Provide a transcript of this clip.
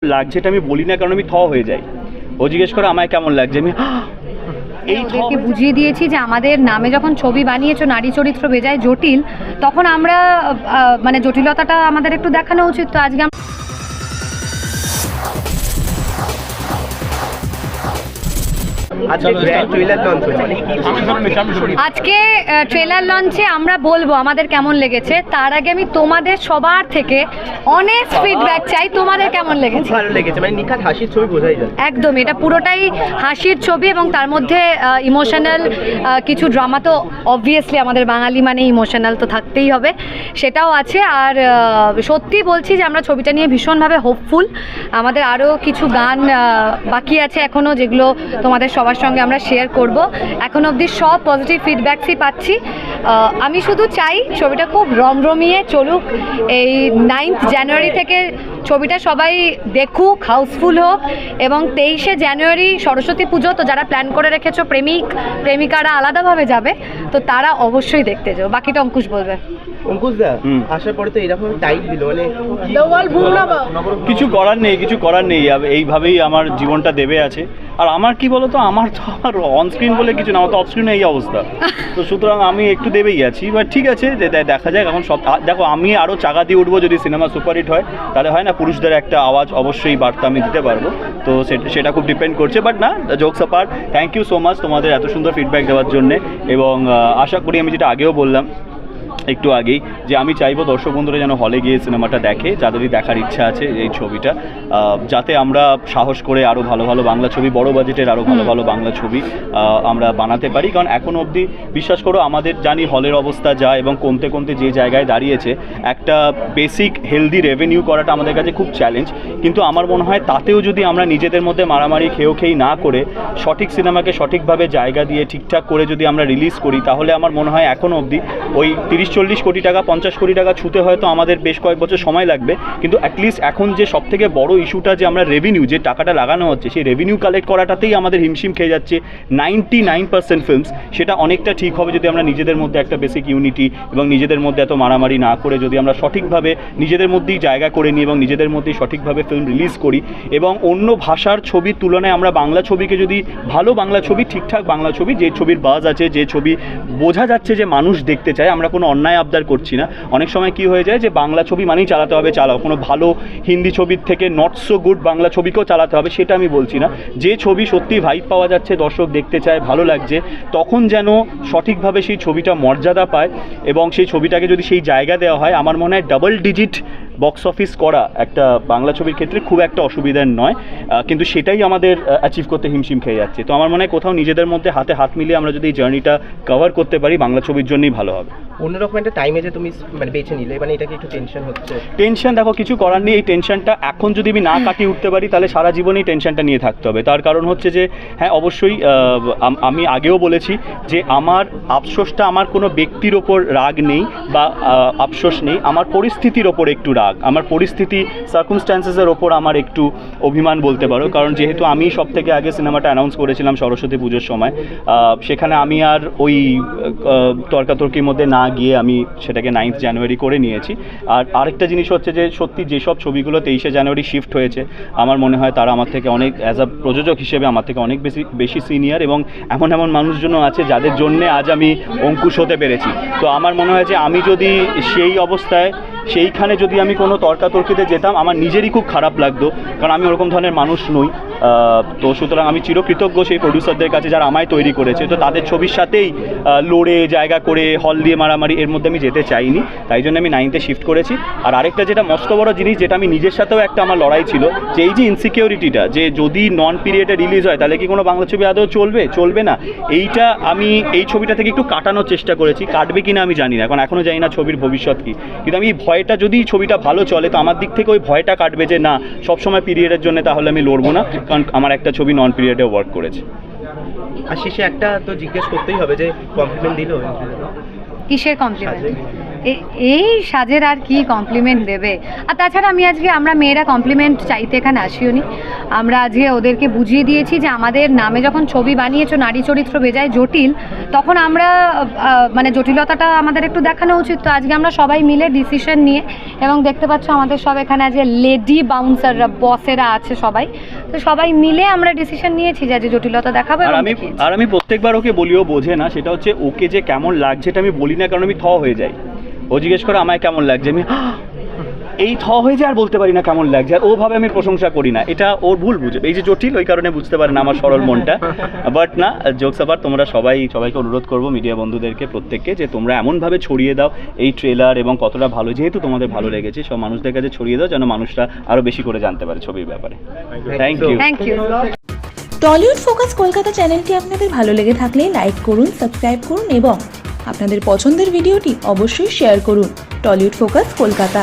লাগছে এটা আমি বলি না, কারণ আমি হয়ে যাই। ও জিজ্ঞেস করে আমায় কেমন লাগছে, আমি ওদেরকে বুঝিয়ে দিয়েছি যে আমাদের নামে যখন ছবি বানিয়েছো নারী চরিত্র বেজায় জটিল, তখন আমরা মানে জটিলতাটা আমাদের একটু দেখানো উচিত। তো আজকে আজকে ট্রেলার লঞ্চে আমরা বলবো আমাদের কেমন লেগেছে। তার আগে আমি তোমাদের সবার থেকে অনেস্ট ফিডব্যাক চাই, তোমাদের কেমন লেগেছে? ভালো লেগেছে, মানে নিখাত হাসির ছবি বোঝাই যায়। একদম, এটা পুরোটাই হাসির ছবি এবং তার মধ্যে ইমোশনাল কিছু ড্রামা তো অবভিয়াসলি আমাদের বাঙালি মানে ইমোশনাল তো থাকতেই হবে, সেটাও আছে। আর সত্যি বলছি যে আমরা ছবিটা নিয়ে ভীষণভাবে হোপফুল। আমাদের আরও কিছু গান বাকি আছে এখনও, যেগুলো তোমাদের সবার সঙ্গে আমরা শেয়ার করব। এখন অবধি সব পজিটিভ ফিডব্যাকসই পাচ্ছি। আমি শুধু চাই ছবিটা খুব রমরমিয়ে চলুক। এই 9th জানুয়ারি থেকে ছবিটা সবাই দেখুক, হাউসফুল হোক। এবং 23শে জানুয়ারি সরস্বতী পুজো, তো যারা প্ল্যান করে রেখেছো প্রেমিক প্রেমিকারা আলাদাভাবে যাবে, তো তারা অবশ্যই দেখতে যাও। বাকিটা অঙ্কুশ বলবে। অঙ্কুশ দা আসার পরে তো এরকম টাইট দিল, মানে কিছু করার নেই, কিছু করার নেই। এইভাবেই আমার জীবনটা দেবে আছে। আর আমার কি বলতো, আমার তো আমার অনস্ক্রিন বলে কিছু না, আমার তো অফস্ক্রিনে এই অবস্থা। তো সুতরাং আমি একটু দেবেই আছি, বাট ঠিক আছে, দেখা যাক। এখন সব দেখো, আমি আরও চাকা দিয়ে উঠবো যদি সিনেমা সুপারহিট হয়, তাহলে হয় না পুরুষদের একটা আওয়াজ অবশ্যই বার্তা আমি দিতে পারবো। তো সেটা খুব ডিপেন্ড করছে। বাট না, jokes apart, thank you so much তোমাদের এত সুন্দর ফিডব্যাক দেওয়ার জন্যে। এবং আশা করি, আমি যেটা আগেও বললাম একটু আগেই, যে আমি চাইবো দর্শক বন্ধুরা যেন হলে গিয়ে সিনেমাটা দেখে, যাদেরই দেখার ইচ্ছা আছে এই ছবিটা, যাতে আমরা সাহস করে আরও ভালো ভালো বাংলা ছবি, বড় বাজেটের আরও ভালো ভালো বাংলা ছবি আমরা বানাতে পারি। কারণ এখন অবধি বিশ্বাস করো, আমাদের জানি হলের অবস্থা যা, এবং কমতে কমতে যে জায়গায় দাঁড়িয়েছে, একটা বেসিক হেলদি রেভিনিউ করাটা আমাদের কাছে খুব চ্যালেঞ্জ। কিন্তু আমার মনে হয় তাতেও যদি আমরা নিজেদের মধ্যে মারামারি খেয়েই না করে সঠিক সিনেমাকে সঠিকভাবে জায়গা দিয়ে ঠিকঠাক করে যদি আমরা রিলিজ করি, তাহলে আমার মনে হয় এখন অবধি ওই 30-40 কোটি টাকা 50 কোটি টাকা ছুতে হয়তো আমাদের বেশ কয়েক বছর সময় লাগবে, কিন্তু অ্যাটলিস্ট এখন যে সবথেকে বড় ইস্যুটা, যে আমরা রেভিনিউ, যে টাকাটা লাগানো হচ্ছে, সেই রেভিনিউ কালেক্ট করাটাতেই আমাদের হিমশিম খেয়ে যাচ্ছে 99% ফিল্মস। সেটা অনেকটা ঠিক হবে যদি আমরা নিজেদের মধ্যে একটা বেসিক ইউনিটি এবং নিজেদের মধ্যে এত মারামারি না করে যদি আমরা সঠিকভাবে নিজেদের মধ্যেই জায়গা করে নিই এবং নিজেদের মধ্যেই সঠিকভাবে ফিল্ম রিলিজ করি। এবং অন্য ভাষার ছবির তুলনায় আমরা বাংলা ছবিকে যদি, ভালো বাংলা ছবি, ঠিকঠাক বাংলা ছবি, যে ছবির বাজ আছে, যে ছবি বোঝা যাচ্ছে যে মানুষ দেখতে চায়, আমরা কোনো অন্যায় আবদার করছি না। অনেক সময় কি হয়ে যায় যে বাংলা ছবি মানেই চালাতে হবে, চালাও, কোনো ভালো হিন্দি ছবির থেকে নট সো গুড বাংলা ছবিকেও চালাতে হবে, সেটা আমি বলছি না। যে ছবি সত্যি ভাইব পাওয়া যাচ্ছে, দর্শক দেখতে চায়, ভালো লাগছে, তখন যেন সঠিকভাবে সেই ছবিটা মর্যাদা পায় এবং সেই ছবিটাকে যদি সেই জায়গা দেওয়া হয়, আমার মনে হয় ডাবল ডিজিট বক্স অফিস করা একটা বাংলা ছবির ক্ষেত্রে খুব একটা অসুবিধার নয়। কিন্তু সেটাই আমাদের অ্যাচিভ করতে হিমশিম খেয়ে যাচ্ছে। তো আমার মনে হয় কোথাও নিজেদের মধ্যে হাতে হাত মিলিয়ে আমরা যদি এই জার্নিটা কভার করতে পারি, বাংলা ছবির জন্যই ভালো হবে। অন্যরকম একটা টাইমে যে তুমি মানে বেছে নিলে, মানে এটাকে একটু টেনশন হচ্ছে? টেনশন, দেখো কিছু করার নেই। এই টেনশনটা এখন যদি আমি না কাটিয়ে উঠতে পারি, তাহলে সারা জীবনই টেনশনটা নিয়ে থাকতে হবে। তার কারণ হচ্ছে যে, হ্যাঁ অবশ্যই আমি আগেও বলেছি যে আমার আফসোসটা, আমার কোনো ব্যক্তির ওপর রাগ নেই বা আফসোস নেই, আমার পরিস্থিতির ওপর একটু রাগ, আমার পরিস্থিতি সার্কামস্ট্যান্সেসের ওপর আমার একটু অভিমান বলতে পারো। কারণ যেহেতু আমি সব থেকে আগে সিনেমাটা অ্যানাউন্স করেছিলাম সরস্বতী পুজোর সময়, সেখানে আমি আর ওই তর্কাতর্কির মধ্যে না গিয়ে আমি সেটাকে 9th জানুয়ারি করে নিয়েছি। আর আরেকটা জিনিস হচ্ছে যে, সত্যি যেসব ছবিগুলো 23শে জানুয়ারি শিফট হয়েছে, আমার মনে হয় তারা আমার থেকে অনেক, অ্যাজ আ প্রযোজক হিসেবে আমার থেকে অনেক বেশি সিনিয়র, এবং এমন মানুষজনও আছে যাদের জন্যে আজ আমি অঙ্কুশ হতে পেরেছি। তো আমার মনে হয় যে আমি যদি সেই অবস্থায়, সেইখানে যদি আমি কোনো তর্কাতর্কিতে যেতাম, আমার নিজেরই খুব খারাপ লাগতো, কারণ আমি ওরকম ধরনের মানুষ নই। তো সুতরাং আমি চিরকৃতজ্ঞ সেই প্রডিউসারদের কাছে যারা আমায় তৈরি করেছে। তো তাদের ছবির সাথেই লড়ে জায়গা করে হল দিয়ে মারামারি, এর মধ্যে আমি যেতে চাইনি, তাই জন্য আমি 9th শিফট করেছি। আর আরেকটা যেটা মস্ত বড় জিনিস, যেটা আমি নিজের সাথেও একটা আমার লড়াই ছিল, যে এই যে ইনসিকিউরিটিটা, যে যদি নন পিরিয়ডে রিলিজ হয় তাহলে কি কোনো বাংলা ছবি আদৌ চলবে না, এইটা আমি এই ছবিটা থেকে একটু কাটানোর চেষ্টা করেছি। কাটবে কিনা আমি জানি না, এখনও জানি না ছবির ভবিষ্যৎ কী, কিন্তু আমি ভয়টা, যদি ছবিটা ভালো চলে তো আমার দিক থেকে ওই ভয়টা কাটবে যে না, সবসময় পিরিয়ডের জন্য তাহলে আমি লড়বো না, কারণ আমার একটা ছবি নন পিরিয়ডে ওয়ার্ক করেছে। আর শেষে একটা তো জিজ্ঞেস করতেই হবে যে কমপ্লিমেন্ট দিল, কিসের কমপ্লিমেন্ট? এই সাজের আর কি কমপ্লিমেন্ট দেবে। আর তাছাড়া আমরা মেয়েরা কমপ্লিমেন্ট চাইতে এখানে আসিও নি। আমরা আজকে ওদেরকে বুঝিয়ে দিয়েছি যে আমাদের নামে যখন ছবি বানিয়েছো নারী চরিত্র বেজায় জটিল, তখন আমরা মানে জটিলতাটা আমাদের একটু দেখানো উচিত। তো আজকে আমরা সবাই মিলে ডিসিশন নিয়ে, এবং দেখতে পাচ্ছ আমাদের সব এখানে আজকে লেডি বাউন্সাররা, বসেরা আছে সবাই, তো সবাই মিলে আমরা ডিসিশন নিয়েছি যে আজ জটিলতা দেখাবো। আর আমি প্রত্যেকবার ওকে বলিও বোঝে না, সেটা হচ্ছে ওকে যে কেমন লাগছে এটা আমি বলি না, কারণ আমি হয়ে যাই। ও জিজ্ঞেস করে আমায় কেমন লাগছে, আমি এই হয়ে যায় আর বলতে পারি না কেমন লাগছে, আর ওভাবে আমি প্রশংসা করি না, এটা ওর ভুল বুঝে। এই যে জটিল ওই কারণে বুঝতে পারে না আমার সরল মনটা। বাট না, জোকস আবার তোমরা সবাইকে অনুরোধ করবো, মিডিয়া বন্ধুদেরকে প্রত্যেককে, যে তোমরা এমনভাবে ছড়িয়ে দাও এই ট্রেলার এবং কতটা ভালো, যেহেতু তোমাদের ভালো লেগেছে, সব মানুষদের কাছে ছড়িয়ে দাও যেন মানুষরা আরও বেশি করে জানতে পারে ছবির ব্যাপারে। Thank you. Tollywood focus Kolkata চ্যানেলটি আপনাদের ভালো লেগে থাকলে লাইক করুন, সাবস্ক্রাইব করুন এবং আপনাদের পছন্দের ভিডিওটি অবশ্যই শেয়ার করুন। Tollywood focus Kolkata.